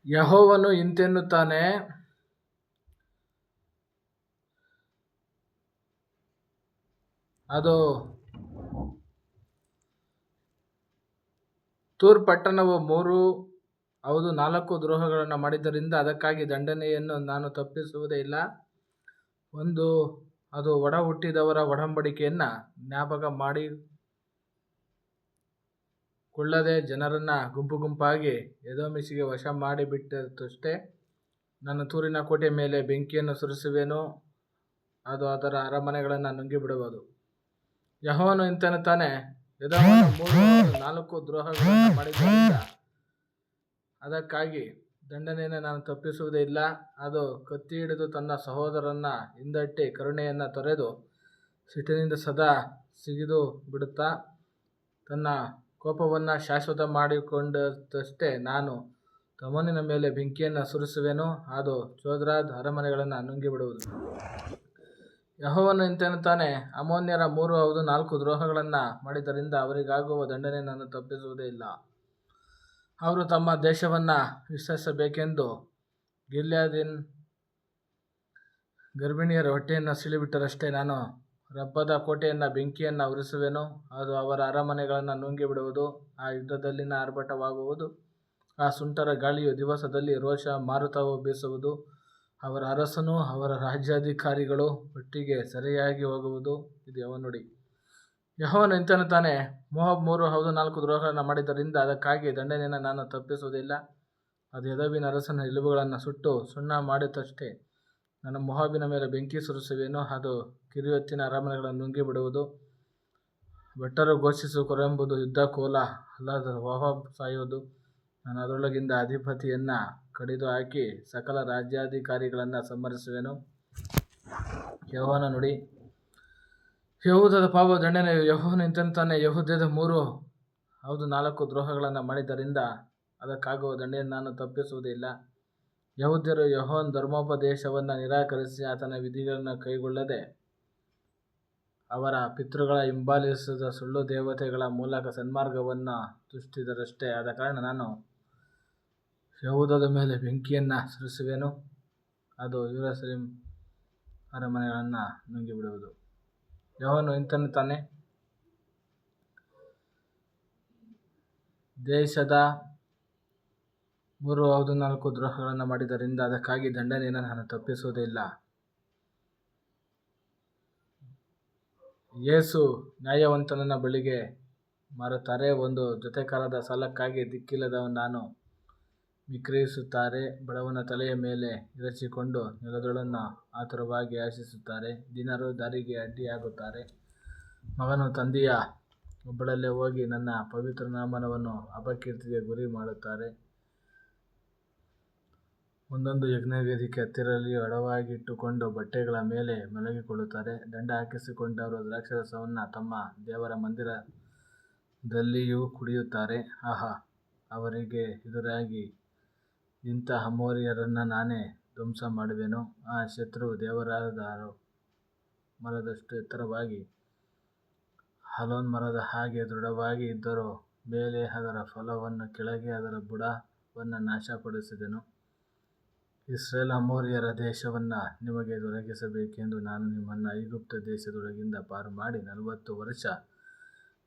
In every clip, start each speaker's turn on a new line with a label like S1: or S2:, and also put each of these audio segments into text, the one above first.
S1: ಯೆಹೋವನು ಇಂತೆನ್ನುತ್ತಾನೆ, ಅದು ತೂರ್ ಪಟ್ಟಣವು 4 ದ್ರೋಹಗಳನ್ನು ಮಾಡಿದ್ದರಿಂದ ಅದಕ್ಕಾಗಿ ದಂಡನೆಯನ್ನು ನಾನು ತಪ್ಪಿಸುವುದೇ ಇಲ್ಲ. ಅದು ಒಡ ಹುಟ್ಟಿದವರ ಒಡಂಬಡಿಕೆಯನ್ನು ಜ್ಞಾಪಕ ಮಾಡಿಕೊಳ್ಳದೆ ಜನರನ್ನು ಗುಂಪಾಗಿ ಎದೋಮಿಗೆ ವಶ ಮಾಡಿಬಿಟ್ಟಿತಷ್ಟೇ. ನಾನು ತೂರಿನ ಕೋಟೆಯ ಮೇಲೆ ಬೆಂಕಿಯನ್ನು ಸುರಿಸುವೆನು, ಅದು ಅದರ ಅರಮನೆಗಳನ್ನು ನುಂಗಿಬಿಡುವುದು. ಯೆಹೋವನು ಇಂತೆನ್ನುತ್ತಾನೆ, ಎದೋಮನು 4 ದ್ರೋಹಗಳನ್ನು ಮಾಡಿದ್ದರಿಂದ ಅದಕ್ಕಾಗಿ ದಂಡನೆಯನ್ನು ನಾನು ತಪ್ಪಿಸುವುದೇ ಇಲ್ಲ. ಅದು ಕತ್ತಿ ಹಿಡಿದು ತನ್ನ ಸಹೋದರರನ್ನು ಹಿಂದಟ್ಟಿ ಕರುಣೆಯನ್ನು ತೊರೆದು ಸಿಟ್ಟಿನಿಂದ ಸದಾ ಸಿಗಿದು ಬಿಡುತ್ತಾ ತನ್ನ ಕೋಪವನ್ನು ಶಾಶ್ವತ ಮಾಡಿಕೊಂಡಷ್ಟೇ. ನಾನು ತಮೋನಿನ ಮೇಲೆ ಬೆಂಕಿಯನ್ನು ಸುರಿಸುವೆನು, ಅದು ಚೋದರಾದ ಅರಮನೆಗಳನ್ನು ನುಂಗಿಬಿಡುವುದು. ಯೆಹೋವನು ಇಂತೆನ್ನುತ್ತಾನೆ, ಅಮ್ಮೋನ್ಯರ 4 ದ್ರೋಹಗಳನ್ನು ಮಾಡಿದ್ದರಿಂದ ಅವರಿಗಾಗುವ ದಂಡನೆಯನ್ನು ನಾನು ತಪ್ಪಿಸುವುದೇ ಇಲ್ಲ. ಅವರು ತಮ್ಮ ದೇಶವನ್ನು ವಿಸ್ತರಿಸಬೇಕೆಂದು ಗಿಲ್ಯಾದಿನ ಗರ್ಭಿಣಿಯರ ಹೊಟ್ಟೆಯನ್ನು ಸೀಳಿಬಿಟ್ಟರಷ್ಟೇ. ನಾನು ರಬ್ಬದ ಕೋಟೆಯನ್ನು ಬೆಂಕಿಯನ್ನು ಉರಿಸುವೆನು, ಅದು ಅವರ ಅರಮನೆಗಳನ್ನು ನುಂಗಿಬಿಡುವುದು. ಆ ಯುದ್ಧದಲ್ಲಿನ ಆರ್ಭಟವಾಗುವುದು, ಆ ಸುಂಟರ ಗಾಳಿಯ ದಿವಸದಲ್ಲಿ ರೋಷ ಮಾರುತವು ಬೀಸುವುದು. ಅವರ ಅರಸನೂ ಅವರ ರಾಜ್ಯಾಧಿಕಾರಿಗಳೂ ಒಟ್ಟಿಗೆ ಸೆರೆಯಾಗಿ ಹೋಗುವುದು. ಇದು ಯೆಹೋವನ ನುಡಿ. ಯೆಹೋವನು ಇಂತೆನ್ನುತ್ತಾನೆ, ಮೋವಾಬ್ 4 ದ್ರೋಹಗಳನ್ನು ಮಾಡಿದ್ದರಿಂದ ಅದಕ್ಕಾಗಿ ದಂಡನೆಯನ್ನು ನಾನು ತಪ್ಪಿಸುವುದೇ ಇಲ್ಲ. ಅದು ಎದೋಮಿನ ಅರಸನ ಎಲುಬುಗಳನ್ನು ಸುಟ್ಟು ಸುಣ್ಣ ಮಾಡಿತಷ್ಟೇ. ನಾನು ಮೋವಾಬಿನ ಮೇಲೆ ಬೆಂಕಿ ಸುರಿಸುವೆನು, ಅದು ಕಿರ್ಯೋತಿನ ಅರಮನೆಗಳನ್ನು ನುಂಗಿಬಿಡುವುದು. ಭಟರು ಘೋಷಿಸಿ ಕೊರೆಯುವುದು, ಯುದ್ಧ ಕೋಲಾಹಲ, ಮೋವಾಬ್ ಸಾಯುವುದು. ನಾನು ಅದರೊಳಗಿಂದ ಅಧಿಪತಿಯನ್ನು ಕಡಿದು ಹಾಕಿ ಸಕಲ ರಾಜ್ಯಾಧಿಕಾರಿಗಳನ್ನು ಸಂಹರಿಸುವೆನು. ಯೆಹೋವನ ನುಡಿ. ಯೆಹೂದದ ಪಾಪದ ದಂಡನೆ. ಯೆಹೋವನು ಇಂತೆನ್ನುತ್ತಾನೆ, ಯೆಹೂದದ 4 ದ್ರೋಹಗಳನ್ನು ಮಾಡಿದ್ದರಿಂದ ಅದಕ್ಕಾಗುವ ದಂಡನೆಯನ್ನು ನಾನು ತಪ್ಪಿಸುವುದೇ ಇಲ್ಲ. ಯೆಹೂದ್ಯರು ಯೆಹೋವನ ಧರ್ಮೋಪದೇಶವನ್ನು ನಿರಾಕರಿಸಿ ಆತನ ವಿಧಿಗಳನ್ನು ಕೈಗೊಳ್ಳದೆ ಅವರ ಪಿತೃಗಳು ಹಿಂಬಾಲಿಸಿದ ಸುಳ್ಳು ದೇವತೆಗಳ ಮೂಲಕ ಸನ್ಮಾರ್ಗವನ್ನು ತುಷ್ಟಿಸಿದರಷ್ಟೇ. ಆದ ಕಾರಣ ನಾನು ಯೆಹೂದದ ಮೇಲೆ ಬೆಂಕಿಯನ್ನು ಸುರಿಸುವೆನು, ಅದು ಯೆರೂಸಲೇಮಿನ ಅರಮನೆಗಳನ್ನು ನುಂಗಿಬಿಡುವುದು. ಯೆಹೋವನು ಇಂತೆನ್ನುತ್ತಾನೆ, ದೇಶದ 4 ದ್ರೋಹಗಳನ್ನು ಮಾಡಿದ್ದರಿಂದ ಅದಕ್ಕಾಗಿ ದಂಡನೆಯನ್ನು ನಾನು ತಪ್ಪಿಸುವುದೇ ಇಲ್ಲ. ಯೇಸು ನ್ಯಾಯವಂತನನ್ನ ಬಳಿಗೆ ಮಾರುತ್ತಾರೆ, ಒಂದು ಜೊತೆಕಾರದ ಸಾಲಕ್ಕಾಗಿ ದಿಕ್ಕಿಲ್ಲದವನನ್ನು ವಿಕ್ರಯಿಸುತ್ತಾರೆ. ಬಡವನ ತಲೆಯ ಮೇಲೆ ಎರಚಿಕೊಂಡು ನೆಲದೊಳನ್ನು ಆತುರವಾಗಿ ಆಶಿಸುತ್ತಾರೆ. ದೀನರು ದಾರಿಗೆ ಅಡ್ಡಿಯಾಗುತ್ತಾರೆ. ಮಗನು ತಂದೆಯ ಒಬ್ಬಳಲ್ಲೇ ಹೋಗಿ ನನ್ನ ಪವಿತ್ರ ನಾಮವನ್ನು ಅಪಕೀರ್ತಿಗೆ ಗುರಿ ಮಾಡುತ್ತಾರೆ. ಒಂದೊಂದು ಯಜ್ಞವೇದಿಗೆ ಹತ್ತಿರದಲ್ಲಿಯೂ ಅಡವಾಗಿಟ್ಟುಕೊಂಡು ಬಟ್ಟೆಗಳ ಮೇಲೆ ಮಲಗಿಕೊಳ್ಳುತ್ತಾರೆ. ದಂಡ ಹಾಕಿಸಿಕೊಂಡವರು ದ್ರಾಕ್ಷಾರಸವನ್ನು ತಮ್ಮ ದೇವರ ಮಂದಿರದಲ್ಲಿಯೂ ಕುಡಿಯುತ್ತಾರೆ. ಆಹಾ, ಅವರಿಗೆ ಎದುರಾಗಿ ನಿಂತ ಅಮೋರಿಯರನ್ನು ನಾನೇ ಧ್ವಂಸ ಮಾಡುವೆನು. ಆ ಶತ್ರು ದೇವದಾರು ಮರದಷ್ಟು ಎತ್ತರವಾಗಿ ಅಲೋನ್ ಮರದ ಹಾಗೆ ದೃಢವಾಗಿ ಇದ್ದರೂ ಮೇಲೆ ಅದರ ಫಲವನ್ನೂ ಕೆಳಗೆ ಅದರ ಬುಡವನ್ನೂ ನಾಶಪಡಿಸಿದನು. ಇಸ್ರಾಯೇಲ್ ಅಮೋರಿಯರ ದೇಶವನ್ನು ನಿಮಗೆ ದೊರಕಿಸಬೇಕೆಂದು ನಾನು ನಿಮ್ಮನ್ನು ಐಗುಪ್ತ ದೇಶದೊಳಗಿಂದ ಪಾರುಮಾಡಿ 40 ವರ್ಷ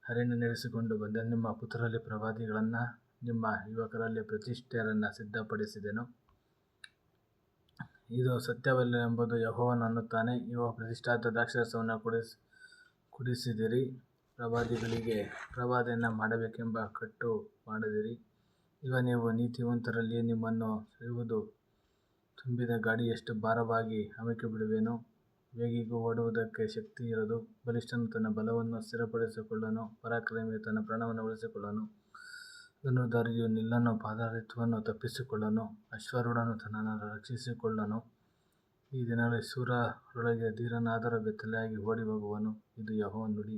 S1: ಅರಣ್ಯ ನಡೆಸಿಕೊಂಡು ಬಂದ ನಿಮ್ಮ ಪುತ್ರರಲ್ಲಿ ಪ್ರವಾದಿಗಳನ್ನೂ ನಿಮ್ಮ ಯುವಕರಲ್ಲಿ ಪ್ರತಿಷ್ಠಿತರನ್ನು ಸಿದ್ಧಪಡಿಸಿದೆನು. ಇದು ಸತ್ಯವಲ್ಲವೆಂಬುದು ಯೆಹೋವನು ಅನ್ನುತ್ತಾನೆ. ಇಗೋ, ಪ್ರತಿಷ್ಠಿತ ದ್ರಾಕ್ಷಾರಸವನ್ನು ಕುಡಿಸಿದಿರಿ, ಪ್ರವಾದಿಗಳಿಗೆ ಪ್ರವಾದನೆ ಮಾಡಬೇಕೆಂಬ ಕಟ್ಟು ಮಾಡದಿರಿ. ಈಗ ನೀವು ನೀತಿವಂತರಲ್ಲಿ ನಿಮ್ಮನ್ನು ಸೆಳೆಯುವುದು ತುಂಬಿದ ಗಾಡಿಯಷ್ಟು ಭಾರವಾಗಿ ಅಮುಕಿಬಿಡುವೆನು. ವೇಗಿಗೂ ಓಡುವುದಕ್ಕೆ ಶಕ್ತಿ ಇರದು. ಬಲಿಷ್ಠನು ತನ್ನ ಬಲವನ್ನು ಸ್ಥಿರಪಡಿಸಿಕೊಳ್ಳುವನು, ಪರಾಕ್ರಮಿಯು ತನ್ನ ಪ್ರಾಣವನ್ನು ಉಳಿಸಿಕೊಳ್ಳುವನು. ಧನುರ್ಧಾರಿಯು ನಿಲ್ಲನು, ಪಾದರಹಿತನು ತಪ್ಪಿಸಿಕೊಳ್ಳುವನು, ಅಶ್ವಾರೂಢನು ತನ್ನನ್ನು ರಕ್ಷಿಸಿಕೊಳ್ಳುವನು. ಈ ದಿನಗಳಲ್ಲಿ ಶೂರರೊಳಗೆ ಧೀರನಾದರೂ ಬೆತ್ತಲೆಯಾಗಿ ಓಡಿಹೋಗುವನು. ಇದು ಯೆಹೋವನ ನುಡಿ.